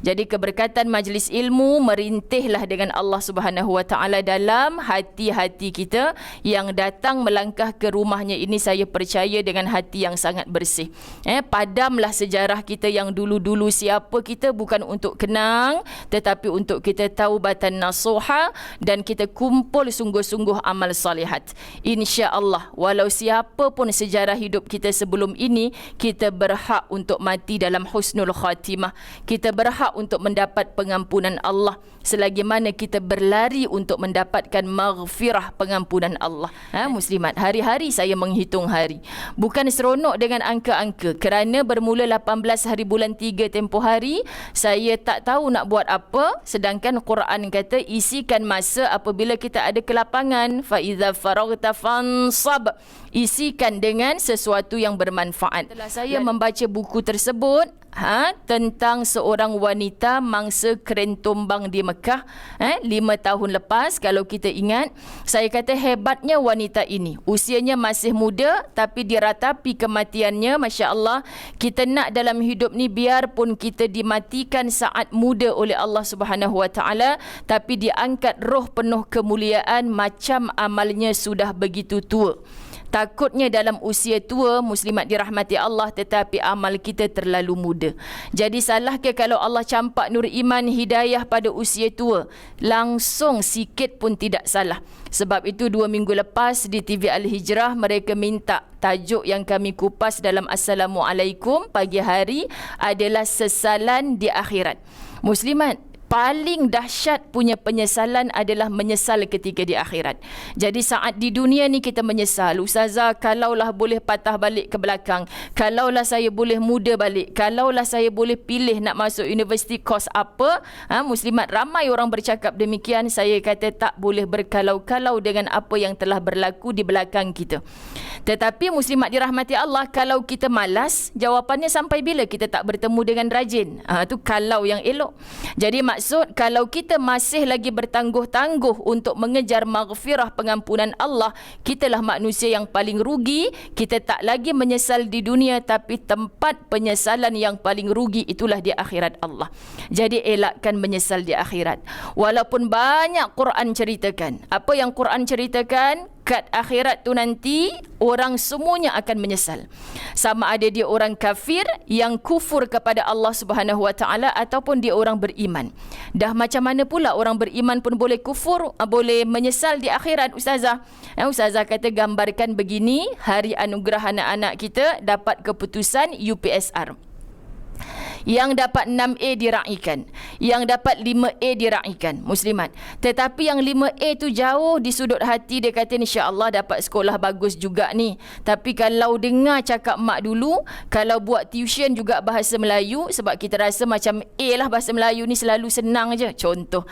Jadi keberkatan majlis ilmu merintihlah dengan Allah Subhanahu Wa Taala dalam hati-hati kita yang datang melangkah ke rumahnya ini. Saya percaya dengan hati yang sangat bersih. Padamlah sejarah kita yang dulu-dulu, siapa kita, bukan untuk kenang tetapi untuk kita taubatan nasuha dan kita kumpul sungguh-sungguh amal salihat. Insya-Allah walau siapa pun sejarah hidup kita sebelum ini, kita berhak untuk mati dalam husnul khatimah. Kita berhak untuk mendapat pengampunan Allah selagi mana kita berlari untuk mendapatkan maghfirah, pengampunan Allah. Muslimat, hari-hari saya menghitung hari. Bukan seronok dengan angka-angka, kerana bermula 18 hari bulan 3 tempoh hari, saya tak tahu nak buat apa, sedangkan Quran kata isikan masa apabila kita ada kelapangan. Fa iza faraghta fansab, isikan dengan sesuatu yang bermanfaat. Setelah saya membaca buku tersebut tentang seorang wanita mangsa keren tumbang di Mekah 5 tahun lepas, kalau kita ingat, saya kata hebatnya wanita ini, usianya masih muda tapi diratapi kematiannya. Masya Allah, kita nak dalam hidup ni biarpun kita dimatikan saat muda oleh Allah Subhanahu Wa Taala, tapi diangkat roh penuh kemuliaan macam amalnya sudah begitu tua. Takutnya dalam usia tua, muslimat dirahmati Allah, tetapi amal kita terlalu muda. Jadi salah ke kalau Allah campak nur iman hidayah pada usia tua? Langsung, sikit pun tidak salah. Sebab itu 2 minggu lepas di TV Al-Hijrah mereka minta tajuk yang kami kupas dalam Assalamualaikum pagi hari adalah sesalan di akhirat. Muslimat, paling dahsyat punya penyesalan adalah menyesal ketika di akhirat. Jadi saat di dunia ni kita menyesal, ustazah, kalaulah boleh patah balik ke belakang, kalaulah saya boleh muda balik, kalaulah saya boleh pilih nak masuk universiti kos apa. Muslimat, ramai orang bercakap demikian. Saya kata tak boleh berkalau-kalau dengan apa yang telah berlaku di belakang kita. Tetapi muslimat dirahmati Allah, kalau kita malas, jawapannya sampai bila kita tak bertemu dengan rajin? Itu kalau yang elok. Jadi maksud, kalau kita masih lagi bertangguh-tangguh untuk mengejar maghfirah, pengampunan Allah, kitalah manusia yang paling rugi. Kita tak lagi menyesal di dunia, tapi tempat penyesalan yang paling rugi itulah di akhirat Allah. Jadi elakkan menyesal di akhirat. Walaupun banyak Quran ceritakan. Apa yang Quran ceritakan? Kat akhirat tu nanti orang semuanya akan menyesal. Sama ada dia orang kafir yang kufur kepada Allah Subhanahu Wa Taala ataupun dia orang beriman. Dah macam mana pula orang beriman pun boleh kufur, boleh menyesal di akhirat, ustazah? Ustazah kata gambarkan begini, hari anugerah anak-anak kita dapat keputusan UPSR. Yang dapat 6A diraikan, yang dapat 5A diraikan, muslimat. Tetapi yang 5A tu jauh di sudut hati, dia kata insya-Allah dapat sekolah bagus juga ni. Tapi kalau dengar cakap mak dulu, kalau buat tuition juga bahasa Melayu, sebab kita rasa macam A lah bahasa Melayu ni selalu senang je. Contoh,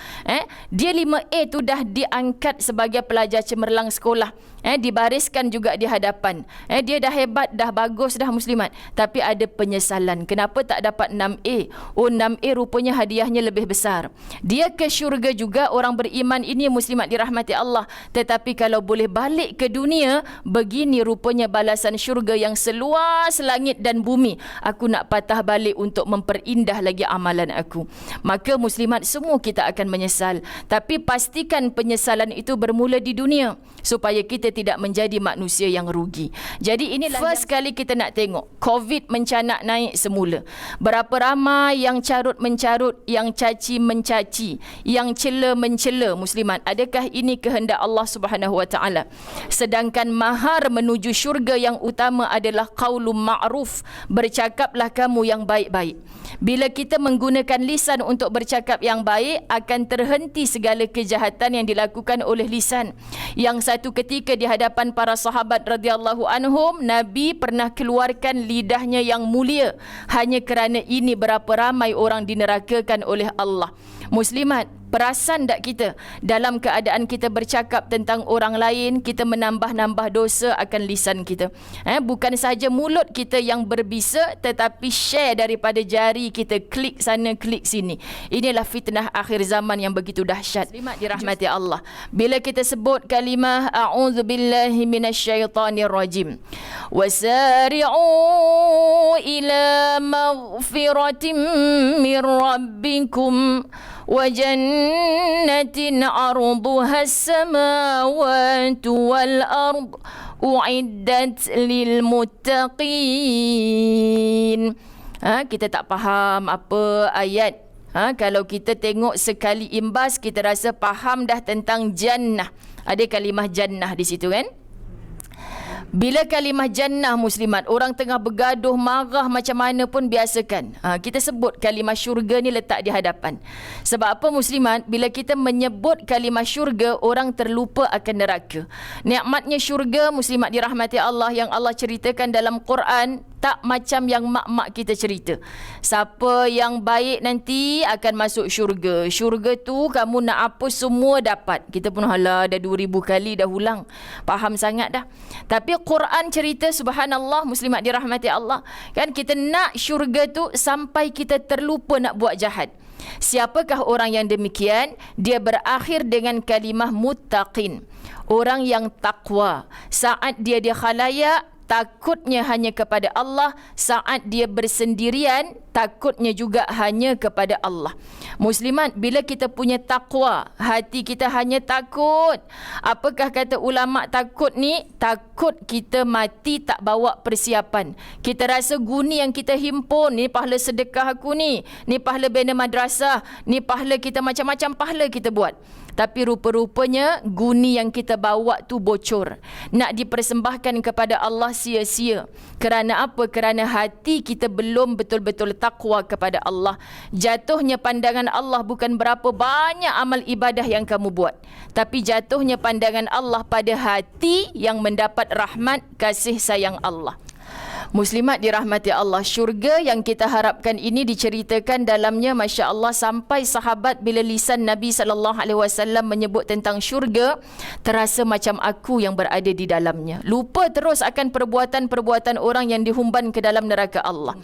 dia 5A tu dah diangkat sebagai pelajar cemerlang sekolah. Dibariskan juga di hadapan. Dia dah hebat, dah bagus dah, muslimat. Tapi ada penyesalan. Kenapa tak dapat 6A? Oh, 6A rupanya hadiahnya lebih besar. Dia ke syurga juga, orang beriman ini, muslimat dirahmati Allah. Tetapi kalau boleh balik ke dunia, begini rupanya balasan syurga yang seluas langit dan bumi. Aku nak patah balik untuk memperindah lagi amalan aku. Maka muslimat, semua kita akan menyesal. Tapi pastikan penyesalan itu bermula di dunia, supaya kita tidak menjadi manusia yang rugi. Jadi inilah first kali kita nak tengok COVID mencanak naik semula. Berapa ramai yang carut mencarut, yang caci mencaci, yang cela mencela, muslimat. Adakah ini kehendak Allah Subhanahu Wa Taala? Sedangkan mahar menuju syurga yang utama adalah qaulun ma'ruf, bercakaplah kamu yang baik-baik. Bila kita menggunakan lisan untuk bercakap yang baik, akan terhenti segala kejahatan yang dilakukan oleh lisan. Yang satu ketika di hadapan para sahabat radhiyallahu anhum, Nabi pernah keluarkan lidahnya yang mulia hanya kerana ini berapa ramai orang dinerakakan oleh Allah. Muslimat, perasan tak kita dalam keadaan kita bercakap tentang orang lain, kita menambah-nambah dosa akan lisan kita. Bukan sahaja mulut kita yang berbisa, tetapi share daripada jari kita, klik sana klik sini. Inilah fitnah akhir zaman yang begitu dahsyat. Muslimat dirahmati Allah, bila kita sebut kalimah a'udzubillahi minasyaitanirrajim, wasari'u ila maghfiratin min rabbikum wa jannatin arduha as-samawati wal ard uiddat lil muttaqin. Kita tak faham apa ayat. Kalau kita tengok sekali imbas, kita rasa faham dah tentang jannah. Ada kalimah jannah di situ kan? Bila kalimah jannah, muslimat, orang tengah bergaduh, marah macam mana pun biasakan. Kita sebut kalimah syurga ni letak di hadapan. Sebab apa, muslimat? Bila kita menyebut kalimah syurga, orang terlupa akan neraka. Nikmatnya syurga, muslimat dirahmati Allah, yang Allah ceritakan dalam Quran, tak macam yang mak-mak kita cerita. Siapa yang baik nanti akan masuk syurga. Syurga tu kamu nak apa semua dapat. Kita pun hala dah 2000 kali dah ulang. Faham sangat dah. Tapi Quran cerita, subhanallah, muslimat dirahmati Allah, kan kita nak syurga tu sampai kita terlupa nak buat jahat. Siapakah orang yang demikian? Dia berakhir dengan kalimah muttaqin. Orang yang takwa. Saat dia di khalayak, takutnya hanya kepada Allah. Saat dia bersendirian, takutnya juga hanya kepada Allah. Muslimat, bila kita punya takwa, hati kita hanya takut. Apakah kata ulama takut ni? Takut kita mati tak bawa persiapan. Kita rasa guni yang kita himpun, ni pahala sedekah aku ni pahala bina madrasah, ni pahala kita, macam-macam pahala kita buat. Tapi rupa-rupanya guni yang kita bawa tu bocor. Nak dipersembahkan kepada Allah sia-sia. Kerana apa? Kerana hati kita belum betul-betul takwa kepada Allah. Jatuhnya pandangan Allah bukan berapa banyak amal ibadah yang kamu buat, tapi jatuhnya pandangan Allah pada hati yang mendapat rahmat kasih sayang Allah. Muslimat dirahmati Allah, syurga yang kita harapkan ini diceritakan dalamnya, Masya Allah, sampai sahabat bila lisan Nabi SAW menyebut tentang syurga, terasa macam aku yang berada di dalamnya. Lupa terus akan perbuatan-perbuatan orang yang dihumban ke dalam neraka Allah.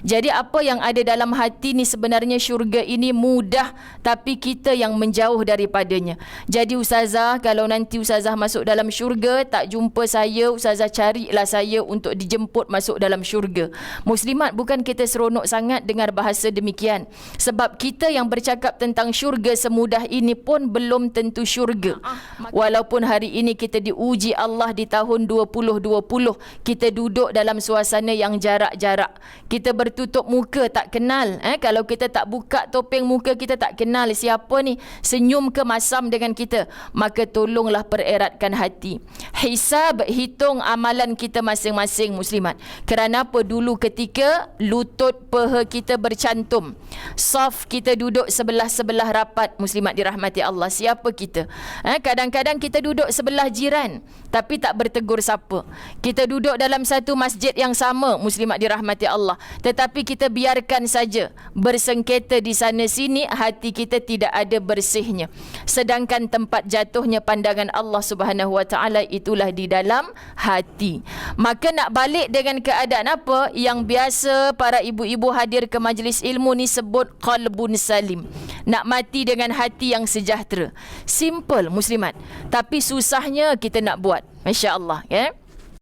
Jadi apa yang ada dalam hati ni sebenarnya syurga ini mudah, tapi kita yang menjauh daripadanya. Jadi ustazah, kalau nanti ustazah masuk dalam syurga, tak jumpa saya, ustazah carilah saya untuk dijemput masuk dalam syurga. Muslimat, bukan kita seronok sangat dengar bahasa demikian. Sebab kita yang bercakap tentang syurga semudah ini pun belum tentu syurga. Walaupun hari ini kita diuji Allah di tahun 2020, kita duduk dalam suasana yang jarak-jarak. Kita bertutup muka, tak kenal. Kalau kita tak buka topeng muka, kita tak kenal siapa ni. Senyum ke masam dengan kita. Maka tolonglah pereratkan hati. Hisab, hitung amalan kita masing-masing, muslimat. Kerana apa? Dulu ketika lutut peha kita bercantum, saf kita duduk sebelah-sebelah rapat, muslimat dirahmati Allah, siapa kita? Kadang-kadang kita duduk sebelah jiran, tapi tak bertegur siapa. Kita duduk dalam satu masjid yang sama, muslimat dirahmati Allah, tetapi kita biarkan saja bersengketa di sana sini, hati kita tidak ada bersihnya. Sedangkan tempat jatuhnya pandangan Allah Subhanahu Wa Taala itulah di dalam hati. Maka nak balik dengan keadaan apa yang biasa para ibu-ibu hadir ke majlis ilmu ni sebut qalbun salim. Nak mati dengan hati yang sejahtera. Simple, muslimat, tapi susahnya kita nak buat. Masya Allah, ya.